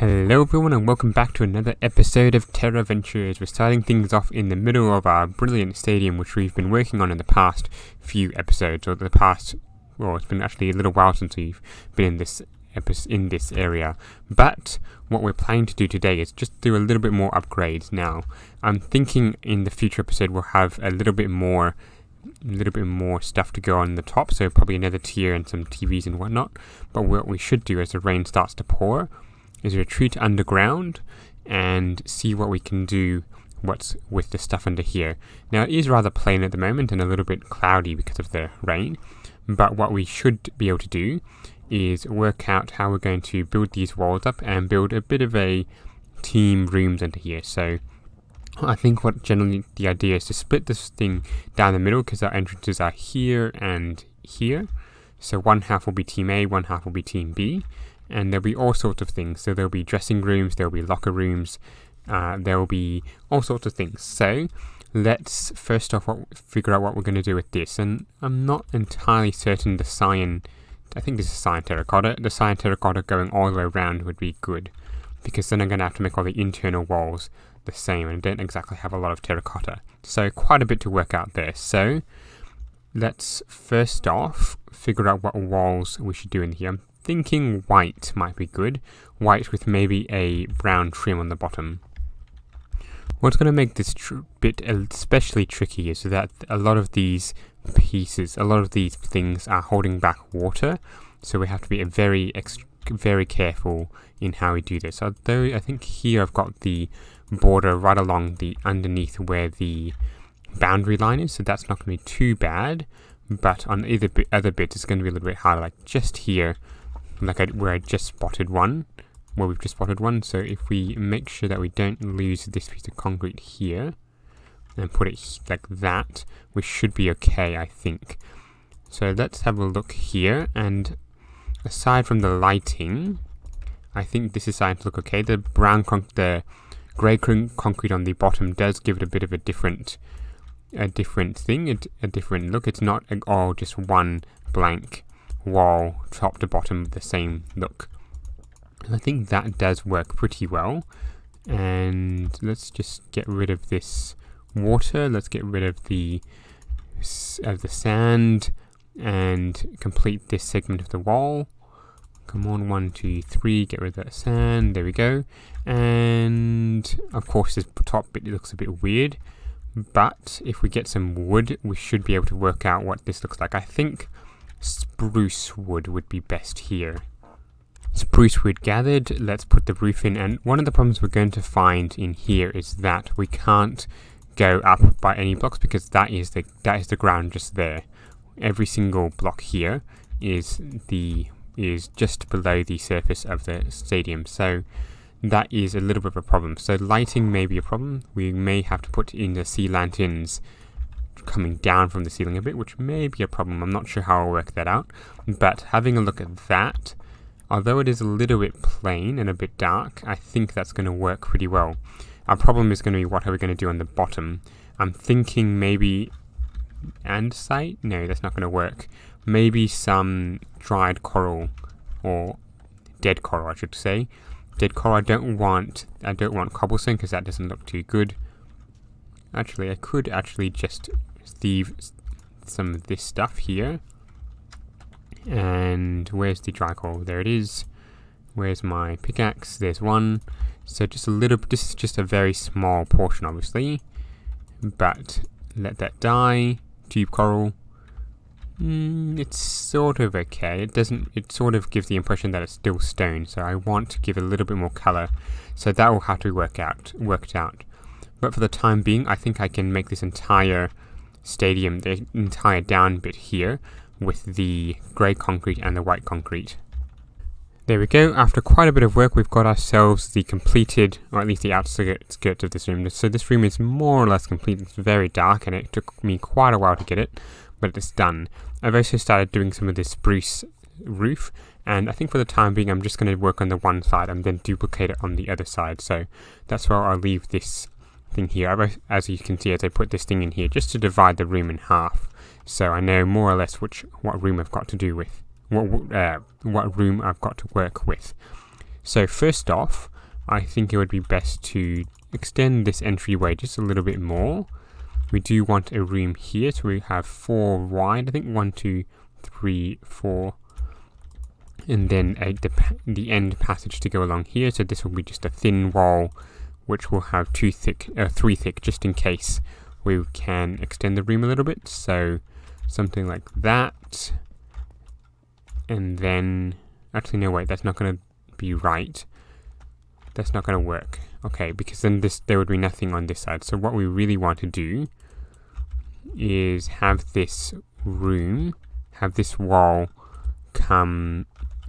Hello everyone and welcome back to another episode of TerraVentures. We're starting things off in the middle of our brilliant stadium which we've been working on in the past few episodes, or it's been actually a little while since we've been in this area. But what we're planning to do today is just do a little bit more upgrades now. I'm thinking in the future episode we'll have a little bit more stuff to go on the top, so probably another tier and some TVs and whatnot. But what we should do as the rain starts to pour is retreat underground and see what we can do with the stuff under here. Now it is rather plain at the moment and a little bit cloudy because of the rain, but what we should be able to do is work out how we're going to build these walls up and build a bit of a team rooms under here. So I think what generally the idea is to split this thing down the middle, because our entrances are here and here. So one half will be team A, one half will be team B. And there'll be all sorts of things. So there'll be dressing rooms, there'll be locker rooms, there'll be all sorts of things. So let's first off figure out what we're going to do with this. And I'm not entirely certain I think this is cyan terracotta. The cyan terracotta going all the way around would be good, because then I'm going to have to make all the internal walls the same, and I don't exactly have a lot of terracotta. So quite a bit to work out there. So let's first off figure out what walls we should do in here. I'm thinking white might be good. White with maybe a brown trim on the bottom. What's going to make this bit especially tricky is that a lot of these things are holding back water, so we have to be very careful in how we do this. Although I think here I've got the border right along the underneath where the boundary line is, so that's not going to be too bad. But on other bits it's going to be a little bit harder, like just here, where we've just spotted one. So if we make sure that we don't lose this piece of concrete here and put it like that, we should be okay, I think. So let's have a look here, and aside from the lighting, I think this is starting to look okay. The grey concrete on the bottom does give it a bit of a different look. It's not all just one blank wall, top to bottom, the same look. I think that does work pretty well. And let's just get rid of this water. Let's get rid of the sand and complete this segment of the wall. Come on, 1, 2, 3, get rid of that sand. There we go. And of course this top bit looks a bit weird, but if we get some wood we should be able to work out what this looks like. I think spruce wood would be best here. Spruce wood gathered, let's put the roof in. And one of the problems we're going to find in here is that we can't go up by any blocks, because that is the ground just there. Every single block here is just below the surface of the stadium, so that is a little bit of a problem. So lighting may be a problem. We may have to put in the sea lanterns coming down from the ceiling a bit, which may be a problem. I'm not sure how I'll work that out, but having a look at that, although it is a little bit plain and a bit dark, I think that's going to work pretty well. Our problem is going to be, what are we going to do on the bottom? I'm thinking maybe andesite? No, that's not going to work. Maybe some dried coral, or dead coral I should say. Dead coral. I don't want cobblestone, because that doesn't look too good. Actually, I could just leave some of this stuff here. And where's the dry coral? There it is. Where's my pickaxe? There's one. So just a little. This is just a very small portion, obviously, but let that die. Tube coral. It's sort of okay. It sort of gives the impression that it's still stone, so I want to give it a little bit more color. So that will have to be worked out. But for the time being, I think I can make this entire stadium, the entire down bit here, with the grey concrete and the white concrete. There we go. After quite a bit of work, we've got ourselves the completed, or at least the outskirts of this room. So this room is more or less complete. It's very dark, and it took me quite a while to get it, but it's done. I've also started doing some of this spruce roof, and I think for the time being I'm just going to work on the one side and then duplicate it on the other side. So that's where I'll leave this thing here, as you can see, as I put this thing in here, just to divide the room in half, so I know more or less what room I've got to do with, what room I've got to work with. So first off, I think it would be best to extend this entryway just a little bit more. We do want a room here, so we have 4 wide, I think 1, 2, 3, 4, and then the end passage to go along here. So this will be just a thin wall, which will have 3 thick, just in case we can extend the room a little bit. So something like that, and then actually no, wait, that's not going to be right. That's not going to work. Okay, because then there would be nothing on this side. So what we really want to do is have this room, have this wall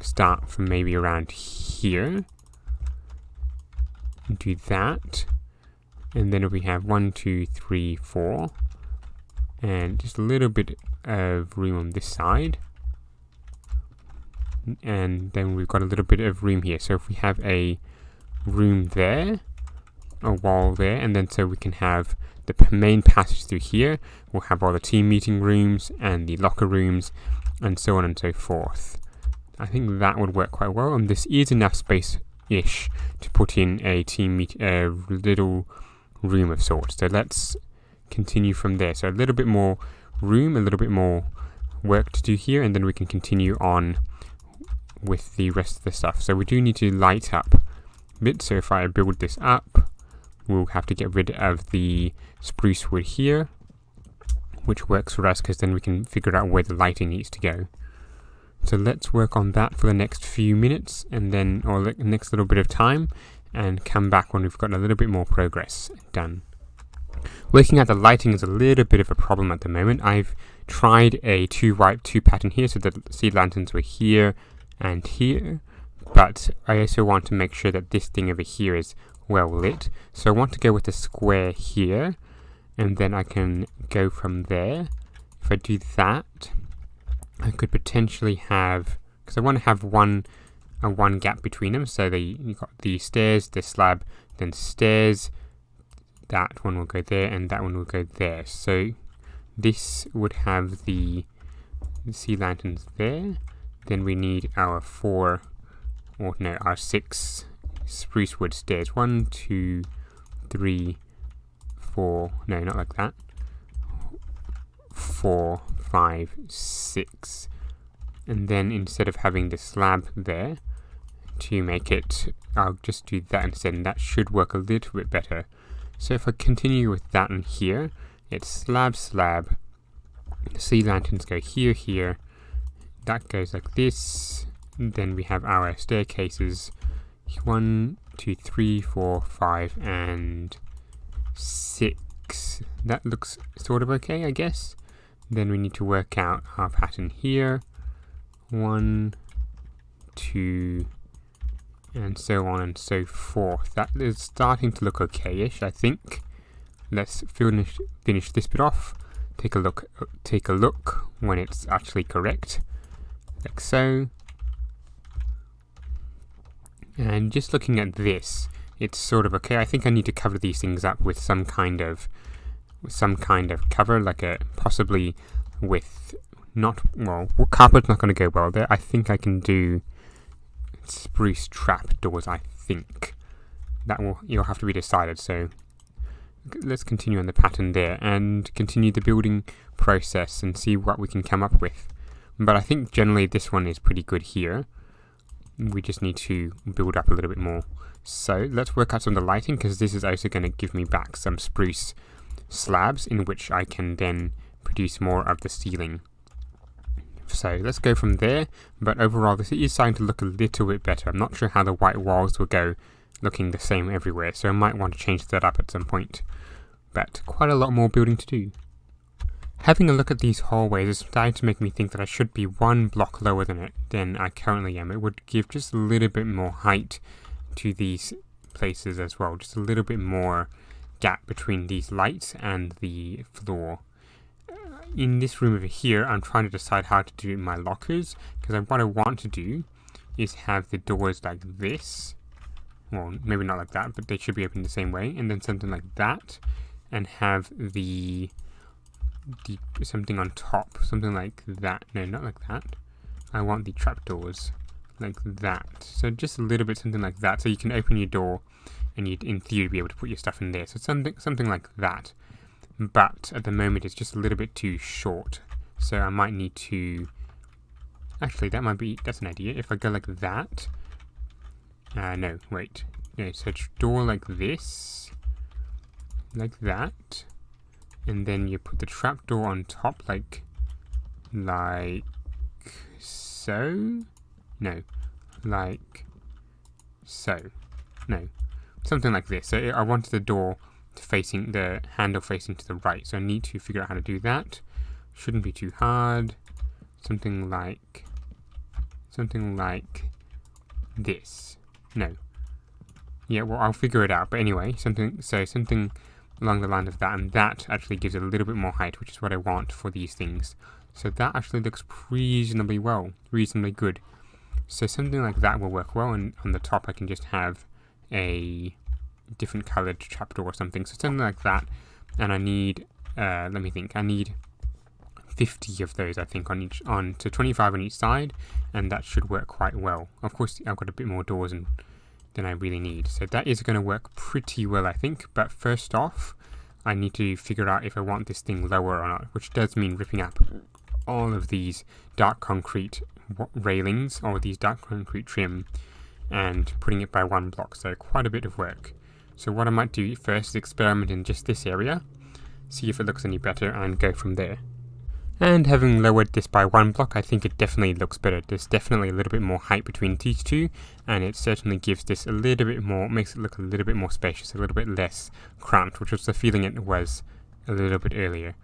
start from maybe around here. Do that. And then we have 1, 2, 3, 4. And just a little bit of room on this side. And then we've got a little bit of room here. So if we have a room there, a wall there, and then so we can have the main passage through here. We'll have all the team meeting rooms and the locker rooms and so on and so forth. I think that would work quite well, and this is enough space-ish to put in a little room of sorts. So let's continue from there. So a little bit more room, a little bit more work to do here, and then we can continue on with the rest of the stuff. So we do need to light up a bit. So if I build this up, we'll have to get rid of the spruce wood here, which works for us because then we can figure out where the lighting needs to go. So let's work on that for the next few minutes, and then, or the next little bit of time, and come back when we've got a little bit more progress done. Working out the lighting is a little bit of a problem at the moment. I've tried a 2 white 2 pattern here, so the sea lanterns were here and here, but I also want to make sure that this thing over here is well lit. So I want to go with a square here, and then I can go from there. If I do that, I could potentially have, because I want to have one gap between them. So you've got the stairs, the slab, then stairs. That one will go there, and that one will go there. So this would have the sea lanterns there. Then we need our 6 spruce wood stairs. 1, 2, 3, 4. No, not like that. 4, 5, 6. And then instead of having the slab there, to make it, I'll just do that instead, and that should work a little bit better. So if I continue with that in here, it's slab, slab. The sea lanterns go here, here. That goes like this. And then we have our staircases. 1, 2, 3, 4, 5, and 6. That looks sort of okay, I guess. Then we need to work out our pattern here. 1, 2, and so on and so forth. That is starting to look okay-ish, I think. Let's finish this bit off. Take a look when it's actually correct, like so. And just looking at this, it's sort of okay. I think I need to cover these things up with some kind of cover, like possibly with carpet's not going to go well there. I think I can do spruce trap doors. I think you'll have to be decided. So let's continue on the pattern there and continue the building process and see what we can come up with. But I think generally this one is pretty good here. We just need to build up a little bit more. So let's work out some of the lighting, because this is also going to give me back some spruce slabs in which I can then produce more of the ceiling. So let's go from there, but overall this is starting to look a little bit better. I'm not sure how the white walls will go looking the same everywhere, so I might want to change that up at some point. But quite a lot more building to do. Having a look at these hallways is starting to make me think that I should be 1 block lower than I currently am. It would give just a little bit more height to these places as well, just a little bit more gap between these lights and the floor. In this room over here, I'm trying to decide how to do my lockers, because what I want to do is have the doors like this. Well, maybe not like that, but they should be open the same way, and then something like that, and have the something on top, something like that. No, not like that. I want the trapdoors like that. So just a little bit, something like that. So you can open your door and you'd in theory be able to put your stuff in there. So something like that. But at the moment it's just a little bit too short. So I might need to, actually that's an idea. If I go like that, no, wait. No, so door like this, like that. And then you put the trapdoor on top like so. No, like so. No, something like this. So I wanted the door facing, the handle facing to the right. So I need to figure out how to do that. Shouldn't be too hard. Something like this. No. Yeah, well, I'll figure it out. But anyway, something along the line of that, and that actually gives it a little bit more height, which is what I want for these things. So that actually looks reasonably good. So something like that will work well, and on the top I can just have a different colored trapdoor or something. So something like that, and I need, let me think, I need 50 of those, I think, on to 25 on each side, and that should work quite well. Of course, I've got a bit more doors than I really need, so that is going to work pretty well, I think. But first off, I need to figure out if I want this thing lower or not, which does mean ripping up all of these dark concrete railings or these dark concrete trim and putting it by one block, so quite a bit of work. So what I might do first is experiment in just this area, see if it looks any better, and go from there. And having lowered this by one block, I think it definitely looks better. There's definitely a little bit more height between these two, and it certainly gives this a little bit more, makes it look a little bit more spacious, a little bit less cramped, which was the feeling it was a little bit earlier.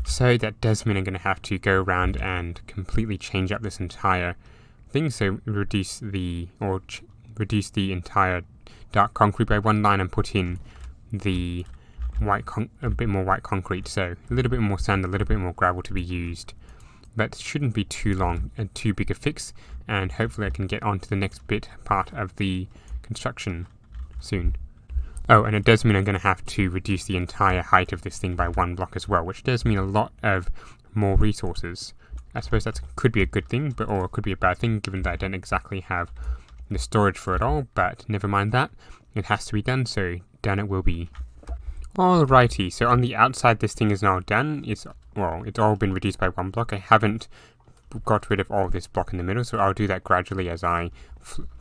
So that does mean I'm going to have to go around and completely change up this entire thing. So reduce the entire dark concrete by one line and put in the a bit more white concrete, so a little bit more sand, a little bit more gravel to be used. But it shouldn't be too long and too big a fix, and hopefully I can get on to the next part of the construction soon. Oh, and it does mean I'm going to have to reduce the entire height of this thing by one block as well, which does mean a lot of more resources. I suppose that could be a good thing, or it could be a bad thing, given that I don't exactly have the storage for it all, but never mind that. It has to be done, so done it will be. Alrighty, so on the outside this thing is now done. It's all been reduced by one block. I haven't got rid of all this block in the middle, so I'll do that gradually as I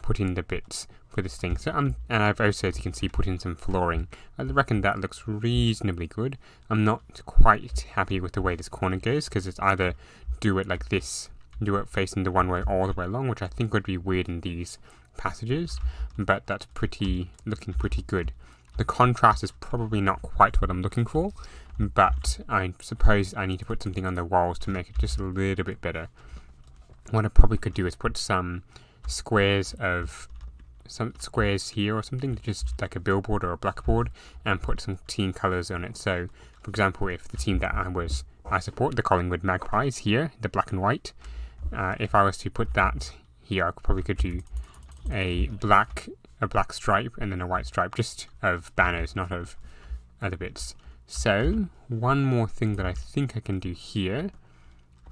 put in the bits for this thing. So and I've also, as you can see, put in some flooring. I reckon that looks reasonably good. I'm not quite happy with the way this corner goes, because it's either do it like this, do it facing the one way all the way along, which I think would be weird in these passages, but that's looking pretty good. The contrast is probably not quite what I'm looking for, but I suppose I need to put something on the walls to make it just a little bit better. What I probably could do is put some squares here or something, just like a billboard or a blackboard, and put some team colors on it. So, for example, if the team that I support, the Collingwood Magpies here, the black and white, if I was to put that here, I probably could do a black stripe and then a white stripe, just of banners, not of other bits. So one more thing that I think I can do here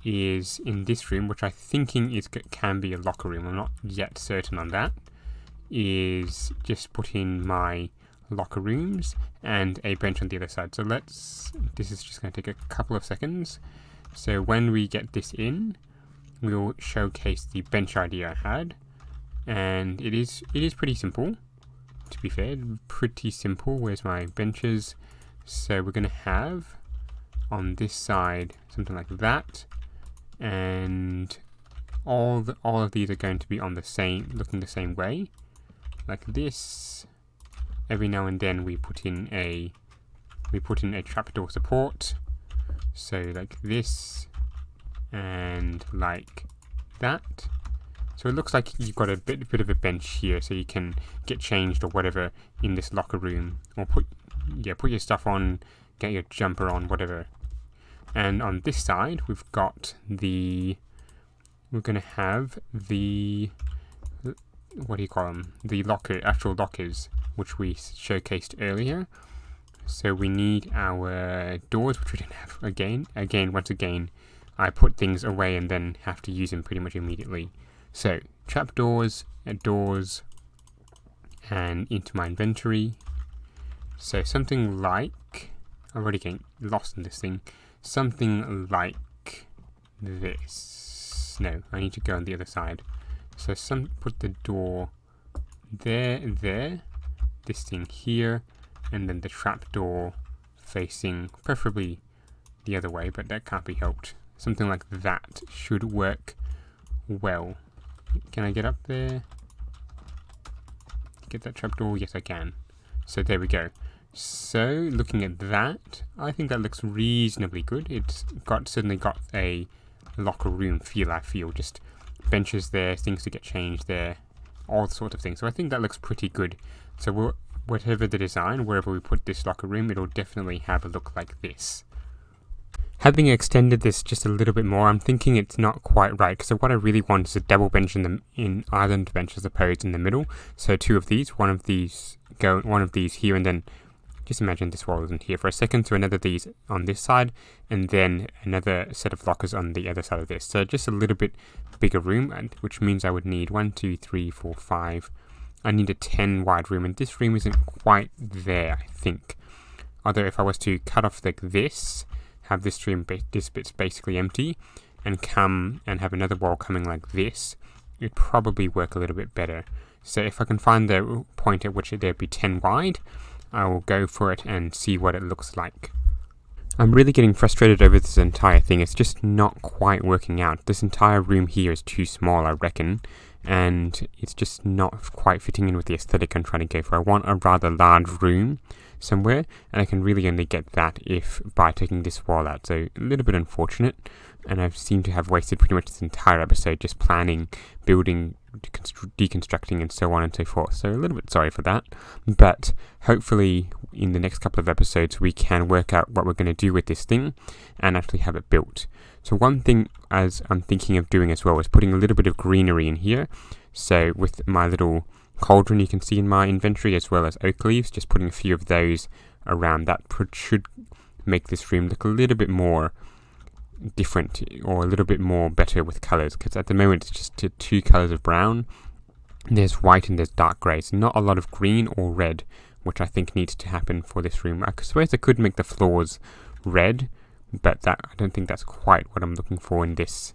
is in this room, which I thinking can be a locker room, I'm not yet certain on that, is just put in my locker rooms and a bench on the other side. So this is just going to take a couple of seconds. So when we get this in, we'll showcase the bench idea I had. And it is pretty simple, to be fair, pretty simple. Where's my benches? So we're going to have on this side something like that, and all of these are going to be on looking the same way, like this. Every now and then we put in a trapdoor support, so like this and like that. So it looks like you've got a bit of a bench here, so you can get changed or whatever in this locker room, or put your stuff on, get your jumper on, whatever. And on this side, we're going to have the, what do you call them? The actual lockers, which we showcased earlier. So we need our doors, which we don't have once again, I put things away and then have to use them pretty much immediately. So trapdoors, doors, and into my inventory. So something like, I'm already getting lost in this thing, something like this. No, I need to go on the other side. So put the door there, this thing here, and then the trapdoor facing, preferably the other way, but that can't be helped. Something like that should work well. Can I get up there? Get that trapdoor? Yes, I can. So there we go. So looking at that, I think that looks reasonably good. It's certainly got a locker room feel, I feel. Just benches there, things to get changed there, all sorts of things. So I think that looks pretty good. So whatever the design, wherever we put this locker room, it'll definitely have a look like this. Having extended this just a little bit more, I'm thinking it's not quite right, because what I really want is a double bench in island bench, I suppose, in the middle. So two of these, one of these here, and then just imagine this wall isn't here for a second, so another of these on this side, and then another set of lockers on the other side of this. So just a little bit bigger room, which means I would need 1, 2, 3, 4, 5. I need a 10 wide room, and this room isn't quite there, I think. Although if I was to cut off like this, have this room, this bit's basically empty, and come and have another wall coming like this, it'd probably work a little bit better. So if I can find the point at which there'd be 10 wide, I will go for it and see what it looks like. I'm really getting frustrated over this entire thing. It's just not quite working out. This entire room here is too small, I reckon, and it's just not quite fitting in with the aesthetic I'm trying to go for. I want a rather large room somewhere, and I can really only get that if by taking this wall out. So a little bit unfortunate, and I seem to have wasted pretty much this entire episode just planning, building, deconstructing, and so on and so forth. So a little bit sorry for that, but hopefully in the next couple of episodes we can work out what we're going to do with this thing and actually have it built. So one thing as I'm thinking of doing as well is putting a little bit of greenery in here. So with my little cauldron you can see in my inventory, as well as oak leaves, just putting a few of those around, that should make this room look a little bit more different, or a little bit more better with colours, because at the moment it's just two colours of brown. There's white and there's dark grey, so not a lot of green or red, which I think needs to happen for this room. I suppose I could make the floors red, but I don't think that's quite what I'm looking for in this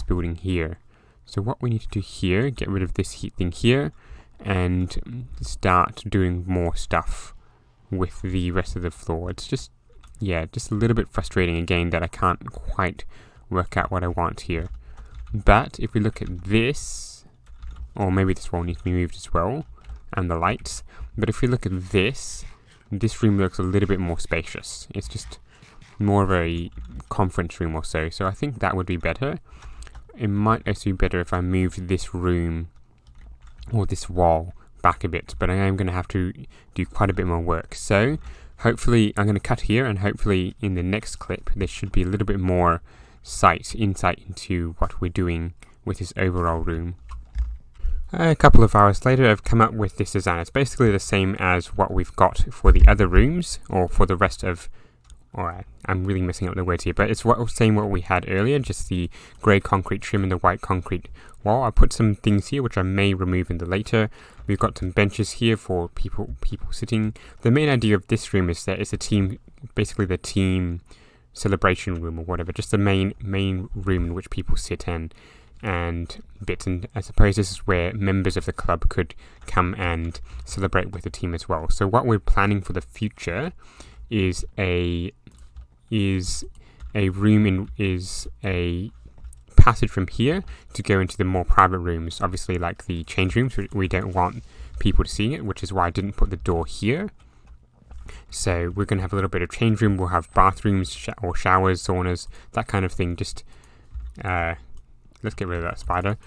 building here. So what we need to do here, get rid of this thing here, and start doing more stuff with the rest of the floor. It's just a little bit frustrating again that I can't quite work out what I want here. But if we look at this, or maybe this wall needs to be moved as well, and the lights, but if we look at this room looks a little bit more spacious. It's just more of a conference room or so, so I think that would be better. It might also be better if I moved this room or this wall back a bit, but I am going to have to do quite a bit more work. So hopefully I'm going to cut here, and hopefully in the next clip there should be a little bit more insight into what we're doing with this overall room. A couple of hours later I've come up with this design. It's basically the same as what we've got for the other rooms, or for the rest of... Alright, I'm really messing up the words here, but it's what we had earlier, just the grey concrete trim and the white concrete wall. I put some things here which I may remove in the later. We've got some benches here for people sitting. The main idea of this room is that it's a team, basically the team celebration room or whatever, just the main room in which people sit and bits, and I suppose this is where members of the club could come and celebrate with the team as well. So what we're planning for the future is a passage from here to go into the more private rooms, obviously like the change rooms. We don't want people to see it, which is why I didn't put the door here. So we're going to have a little bit of change room. We'll have bathrooms or showers, saunas, that kind of thing. Just let's get rid of that spider.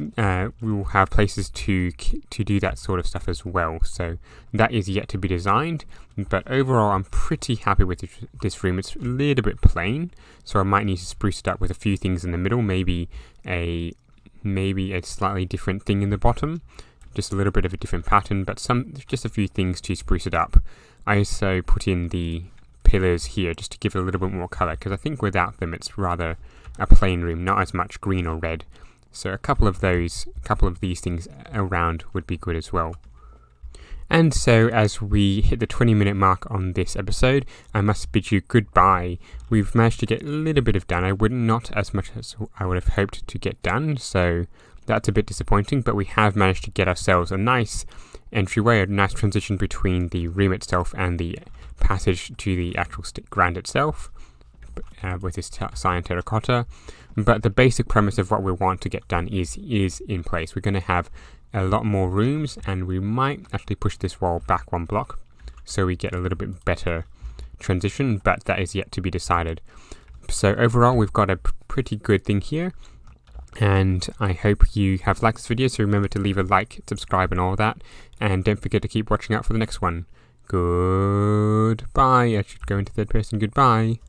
We will have places to do that sort of stuff as well. So that is yet to be designed, but overall I'm pretty happy with this room. It's a little bit plain, so I might need to spruce it up with a few things in the middle, maybe a slightly different thing in the bottom, just a little bit of a different pattern, but just a few things to spruce it up. I also put in the pillars here just to give it a little bit more color, because I think without them it's rather a plain room, not as much green or red So a couple of these things around would be good as well. And so as we hit the 20-minute mark on this episode, I must bid you goodbye. We've managed to get a little bit of done. Not as much as I would have hoped to get done, so that's a bit disappointing, but we have managed to get ourselves a nice entryway, a nice transition between the room itself and the passage to the actual grand itself, with this cyan terracotta. But the basic premise of what we want to get done is in place. We're going to have a lot more rooms, and we might actually push this wall back 1 block so we get a little bit better transition, but that is yet to be decided. So overall, we've got a pretty good thing here, and I hope you have liked this video. So remember to leave a like, subscribe and all that, and don't forget to keep watching out for the next one. Goodbye. I should go into third person. Goodbye.